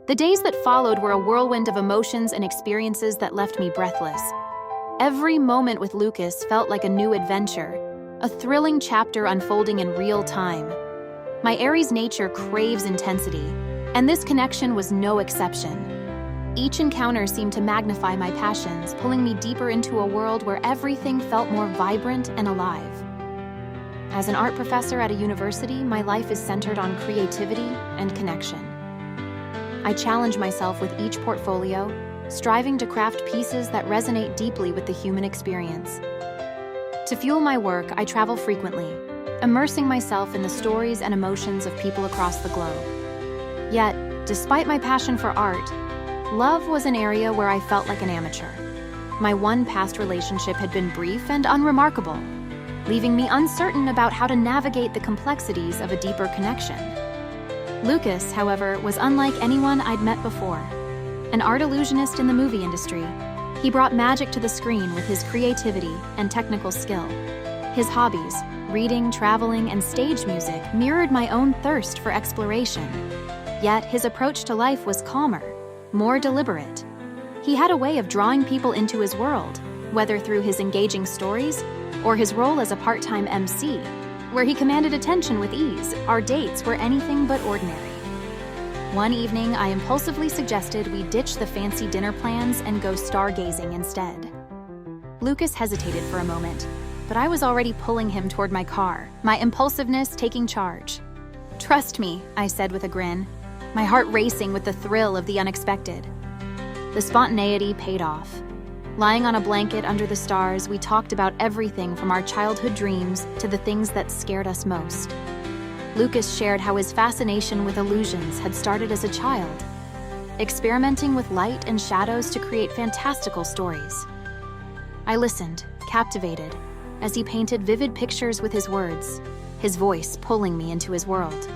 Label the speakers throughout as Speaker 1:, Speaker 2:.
Speaker 1: The days that followed were a whirlwind of emotions and experiences that left me breathless. Every moment with Lucas felt like a new adventure, a thrilling chapter unfolding in real time. My Aries nature craves intensity, and this connection was no exception. Each encounter seemed to magnify my passions, pulling me deeper into a world where everything felt more vibrant and alive. As an art professor at a university, my life is centered on creativity and connection. I challenge myself with each portfolio, striving to craft pieces that resonate deeply with the human experience. To fuel my work, I travel frequently, immersing myself in the stories and emotions of people across the globe. Yet, despite my passion for art, love was an area where I felt like an amateur. My one past relationship had been brief and unremarkable, leaving me uncertain about how to navigate the complexities of a deeper connection. Lucas, however, was unlike anyone I'd met before. An art illusionist in the movie industry, he brought magic to the screen with his creativity and technical skill. His hobbies, reading, traveling, and stage music, mirrored my own thirst for exploration. Yet his approach to life was calmer, more deliberate. He had a way of drawing people into his world, whether through his engaging stories or his role as a part-time MC, where he commanded attention with ease. Our dates were anything but ordinary. One evening, I impulsively suggested we ditch the fancy dinner plans and go stargazing instead. Lucas hesitated for a moment, but I was already pulling him toward my car, my impulsiveness taking charge. "Trust me," I said with a grin, my heart racing with the thrill of the unexpected. The spontaneity paid off. Lying on a blanket under the stars, we talked about everything from our childhood dreams to the things that scared us most. Lucas shared how his fascination with illusions had started as a child, experimenting with light and shadows to create fantastical stories. I listened, captivated, as he painted vivid pictures with his words, his voice pulling me into his world.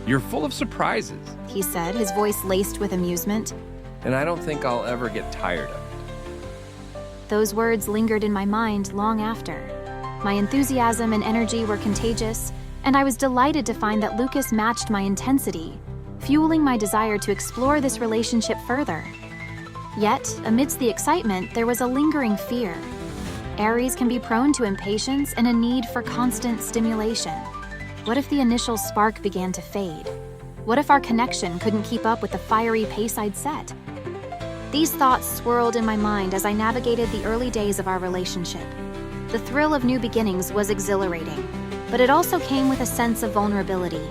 Speaker 2: "You're full of surprises,"
Speaker 1: he said, his voice laced with amusement.
Speaker 2: "and I don't think I'll ever get tired of it."
Speaker 1: Those words lingered in my mind long after. My enthusiasm and energy were contagious, and I was delighted to find that Lucas matched my intensity, fueling my desire to explore this relationship further. Yet, amidst the excitement, there was a lingering fear. Aries can be prone to impatience and a need for constant stimulation. What if the initial spark began to fade? What if our connection couldn't keep up with the fiery pace I'd set? These thoughts swirled in my mind as I navigated the early days of our relationship. The thrill of new beginnings was exhilarating, but it also came with a sense of vulnerability.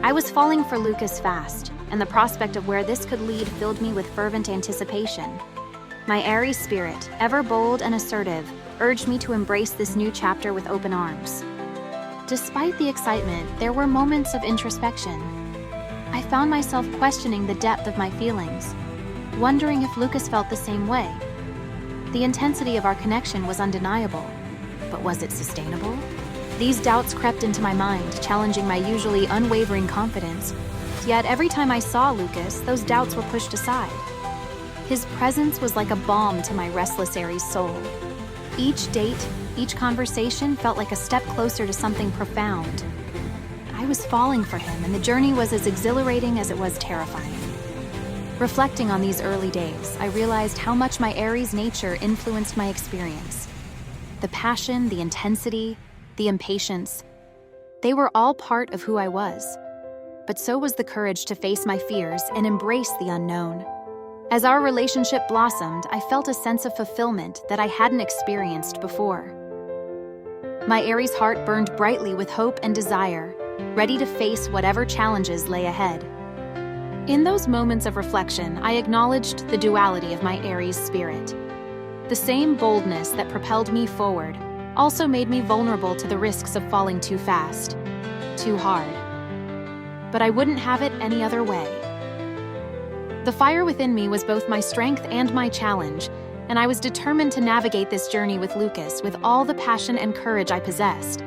Speaker 1: I was falling for Lucas fast, and the prospect of where this could lead filled me with fervent anticipation. My Aries spirit, ever bold and assertive, urged me to embrace this new chapter with open arms. Despite the excitement, there were moments of introspection. I found myself questioning the depth of my feelings, wondering if Lucas felt the same way. The intensity of our connection was undeniable, but was it sustainable? These doubts crept into my mind, challenging my usually unwavering confidence. Yet every time I saw Lucas, those doubts were pushed aside. His presence was like a balm to my restless Aries soul. Each date, each conversation felt like a step closer to something profound. I was falling for him, and the journey was as exhilarating as it was terrifying. Reflecting on these early days, I realized how much my Aries nature influenced my experience. The passion, the intensity, the impatience, they were all part of who I was. But so was the courage to face my fears and embrace the unknown. As our relationship blossomed, I felt a sense of fulfillment that I hadn't experienced before. My Aries heart burned brightly with hope and desire, ready to face whatever challenges lay ahead. In those moments of reflection, I acknowledged the duality of my Aries spirit. The same boldness that propelled me forward also made me vulnerable to the risks of falling too fast, too hard. But I wouldn't have it any other way. The fire within me was both my strength and my challenge, and I was determined to navigate this journey with Lucas with all the passion and courage I possessed.